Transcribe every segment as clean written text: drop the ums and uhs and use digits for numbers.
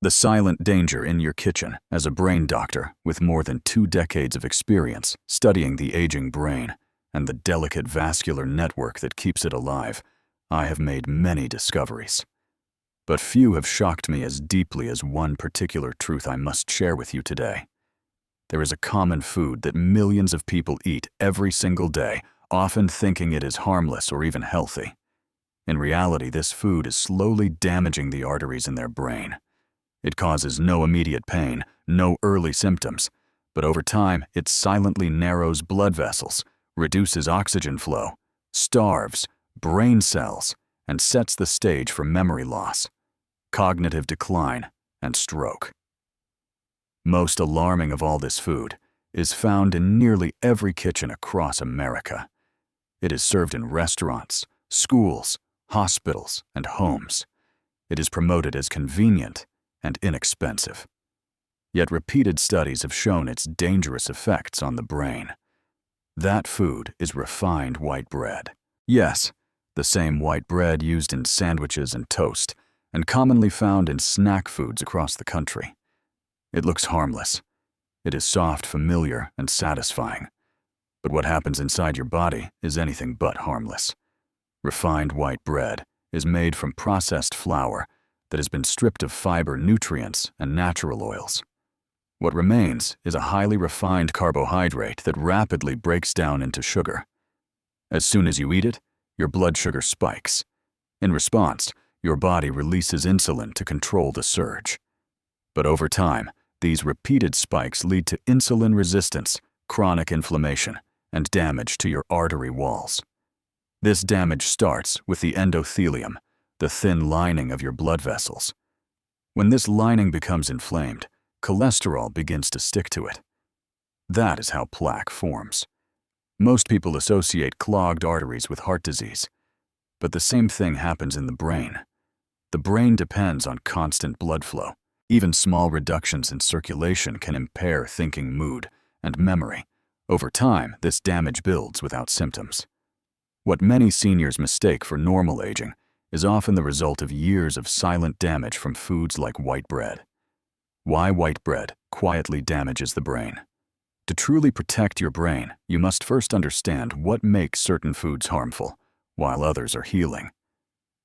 The silent danger in your kitchen. As a brain doctor with more than 2 decades of experience studying the aging brain and the delicate vascular network that keeps it alive, I have made many discoveries. But few have shocked me as deeply as one particular truth I must share with you today. There is a common food that millions of people eat every single day, often thinking it is harmless or even healthy. In reality, this food is slowly damaging the arteries in their brain. It causes no immediate pain, no early symptoms, but over time it silently narrows blood vessels, reduces oxygen flow, starves brain cells, and sets the stage for memory loss, cognitive decline, and stroke. Most alarming of all, this food is found in nearly every kitchen across America. It is served in restaurants, schools, hospitals, and homes. It is promoted as convenient and inexpensive. Yet repeated studies have shown its dangerous effects on the brain. That food is refined white bread. Yes, the same white bread used in sandwiches and toast, and commonly found in snack foods across the country. It looks harmless. It is soft, familiar, and satisfying. But what happens inside your body is anything but harmless. Refined white bread is made from processed flour that has been stripped of fiber, nutrients, and natural oils. What remains is a highly refined carbohydrate that rapidly breaks down into sugar. As soon as you eat it, your blood sugar spikes. In response, your body releases insulin to control the surge. But over time, these repeated spikes lead to insulin resistance, chronic inflammation, and damage to your artery walls. This damage starts with the endothelium, the thin lining of your blood vessels. When this lining becomes inflamed, cholesterol begins to stick to it. That is how plaque forms. Most people associate clogged arteries with heart disease, but the same thing happens in the brain. The brain depends on constant blood flow. Even small reductions in circulation can impair thinking, mood, and memory. Over time, this damage builds without symptoms. What many seniors mistake for normal aging is often the result of years of silent damage from foods like white bread. Why white bread quietly damages the brain. To truly protect your brain, you must first understand what makes certain foods harmful, while others are healing.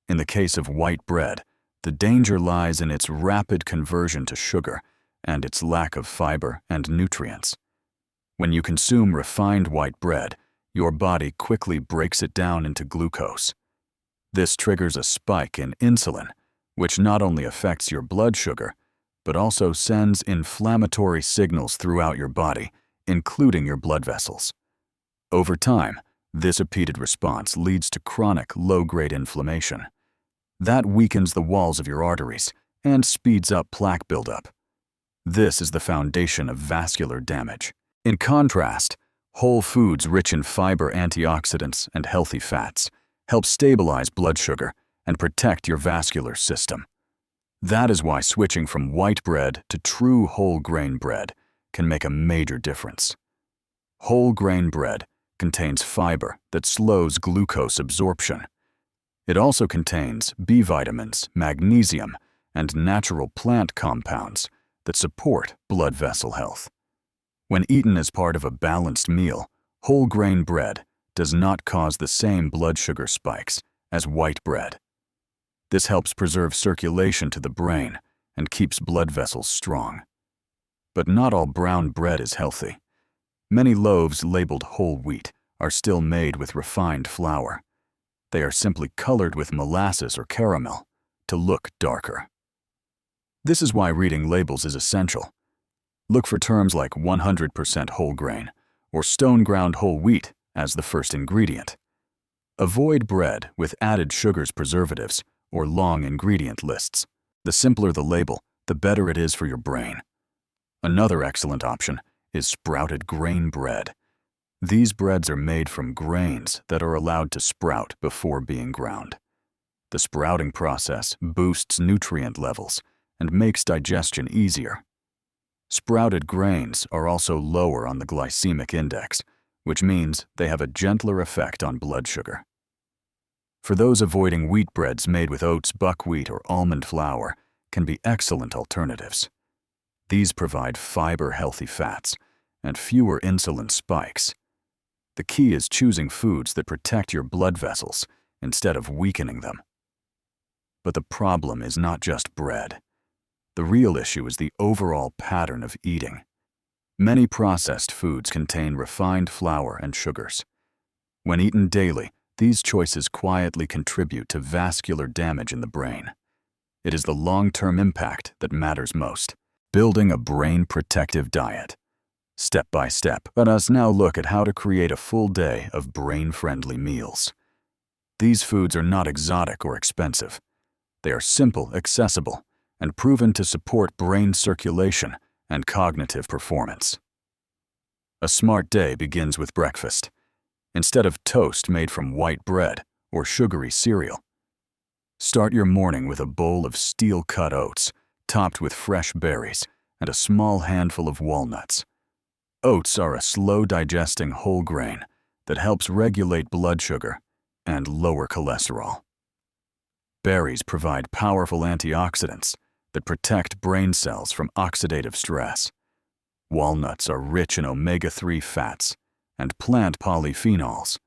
In the case of white bread, the danger lies in its rapid conversion to sugar and its lack of fiber and nutrients. When you consume refined white bread, your body quickly breaks it down into glucose. This triggers a spike in insulin, which not only affects your blood sugar, but also sends inflammatory signals throughout your body, including your blood vessels. Over time, this repeated response leads to chronic low-grade inflammation. That weakens the walls of your arteries and speeds up plaque buildup. This is the foundation of vascular damage. In contrast, whole foods rich in fiber, antioxidants, and healthy fats help stabilize blood sugar and protect your vascular system. That is why switching from white bread to true whole grain bread can make a major difference. Whole grain bread contains fiber that slows glucose absorption. It also contains B vitamins, magnesium, and natural plant compounds that support blood vessel health. When eaten as part of a balanced meal, whole grain bread does not cause the same blood sugar spikes as white bread. This helps preserve circulation to the brain and keeps blood vessels strong. But not all brown bread is healthy. Many loaves labeled whole wheat are still made with refined flour. They are simply colored with molasses or caramel to look darker. This is why reading labels is essential. Look for terms like 100% whole grain or stone-ground whole wheat as the first ingredient. Avoid bread with added sugars, preservatives, or long ingredient lists. The simpler the label, the better it is for your brain. Another excellent option is sprouted grain bread. These breads are made from grains that are allowed to sprout before being ground. The sprouting process boosts nutrient levels and makes digestion easier. Sprouted grains are also lower on the glycemic index, which means they have a gentler effect on blood sugar. For those avoiding wheat breads made with oats, buckwheat, or almond flour can be excellent alternatives. These provide fiber-healthy fats and fewer insulin spikes. The key is choosing foods that protect your blood vessels instead of weakening them. But the problem is not just bread. The real issue is the overall pattern of eating. Many processed foods contain refined flour and sugars. When eaten daily, these choices quietly contribute to vascular damage in the brain. It is the long-term impact that matters most. Building a brain-protective diet. Step by step, let us now look at how to create a full day of brain-friendly meals. These foods are not exotic or expensive. They are simple, accessible, and proven to support brain circulation and cognitive performance. A smart day begins with breakfast. Instead of toast made from white bread or sugary cereal, start your morning with a bowl of steel-cut oats, topped with fresh berries and a small handful of walnuts. Oats are a slow-digesting whole grain that helps regulate blood sugar and lower cholesterol. Berries provide powerful antioxidants that protect brain cells from oxidative stress. Walnuts are rich in omega-3 fats and plant polyphenols,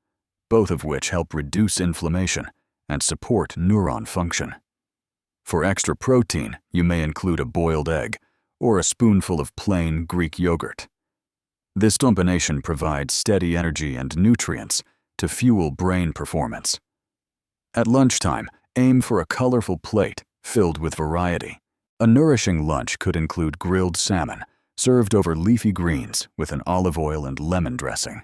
both of which help reduce inflammation and support neuron function. For extra protein, you may include a boiled egg or a spoonful of plain Greek yogurt. This combination provides steady energy and nutrients to fuel brain performance. At lunchtime, aim for a colorful plate filled with variety. A nourishing lunch could include grilled salmon, served over leafy greens with an olive oil and lemon dressing.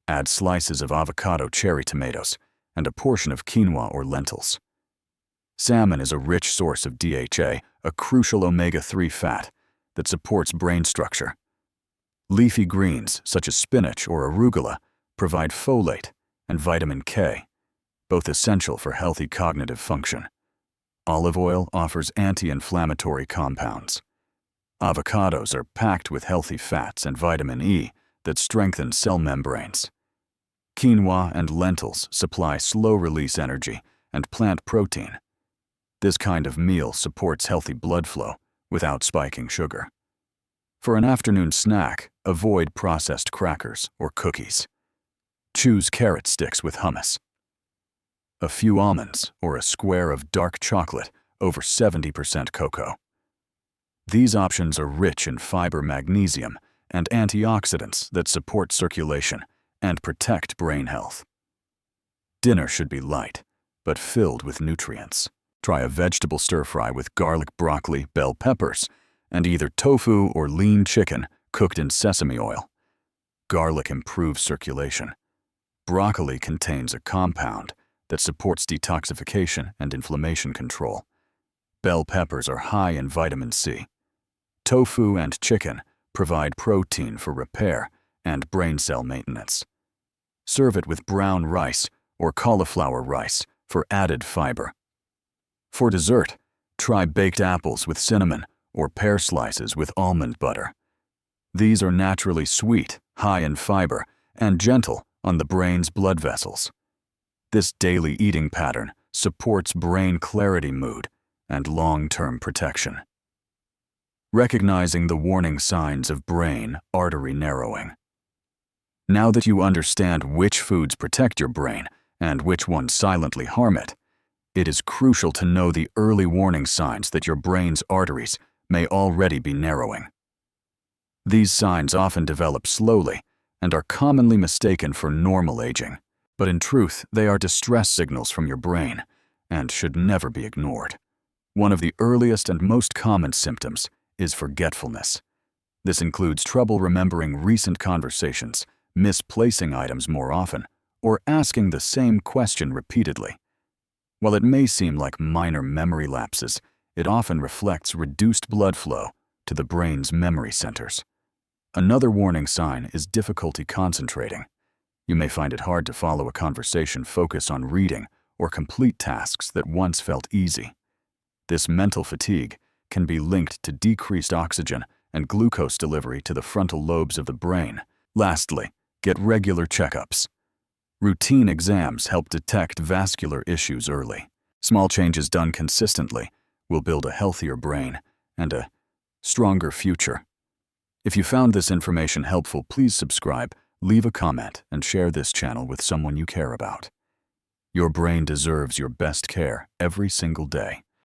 Add slices of avocado cherry tomatoes and a portion of quinoa or lentils. Salmon is a rich source of DHA, a crucial omega-3 fat that supports brain structure. Leafy greens, such as spinach or arugula, provide folate and vitamin K, both essential for healthy cognitive function. Olive oil offers anti-inflammatory compounds. Avocados are packed with healthy fats and vitamin E that strengthen cell membranes. Quinoa and lentils supply slow-release energy and plant protein. This kind of meal supports healthy blood flow without spiking sugar. For an afternoon snack, avoid processed crackers or cookies. Choose carrot sticks with hummus, a few almonds, or a square of dark chocolate over 70% cocoa. These options are rich in fiber, magnesium, and antioxidants that support circulation and protect brain health. Dinner should be light, but filled with nutrients. Try a vegetable stir-fry with garlic, broccoli, bell peppers, and either tofu or lean chicken cooked in sesame oil. Garlic improves circulation. Broccoli contains a compound that supports detoxification and inflammation control. Bell peppers are high in vitamin C. Tofu and chicken provide protein for repair and brain cell maintenance. Serve it with brown rice or cauliflower rice for added fiber. For dessert, try baked apples with cinnamon or pear slices with almond butter. These are naturally sweet, high in fiber, and gentle on the brain's blood vessels. This daily eating pattern supports brain clarity, mood, and long-term protection. Recognizing the warning signs of brain artery narrowing. Now that you understand which foods protect your brain and which ones silently harm it, it is crucial to know the early warning signs that your brain's arteries may already be narrowing. These signs often develop slowly and are commonly mistaken for normal aging, but in truth, they are distress signals from your brain and should never be ignored. One of the earliest and most common symptoms is forgetfulness. This includes trouble remembering recent conversations, misplacing items more often, or asking the same question repeatedly. While it may seem like minor memory lapses, it often reflects reduced blood flow to the brain's memory centers. Another warning sign is difficulty concentrating. You may find it hard to follow a conversation, focus on reading, or complete tasks that once felt easy. This mental fatigue can be linked to decreased oxygen and glucose delivery to the frontal lobes of the brain. Lastly, get regular checkups. Routine exams help detect vascular issues early. Small changes done consistently will build a healthier brain and a stronger future. If you found this information helpful, please subscribe, leave a comment, and share this channel with someone you care about. Your brain deserves your best care every single day.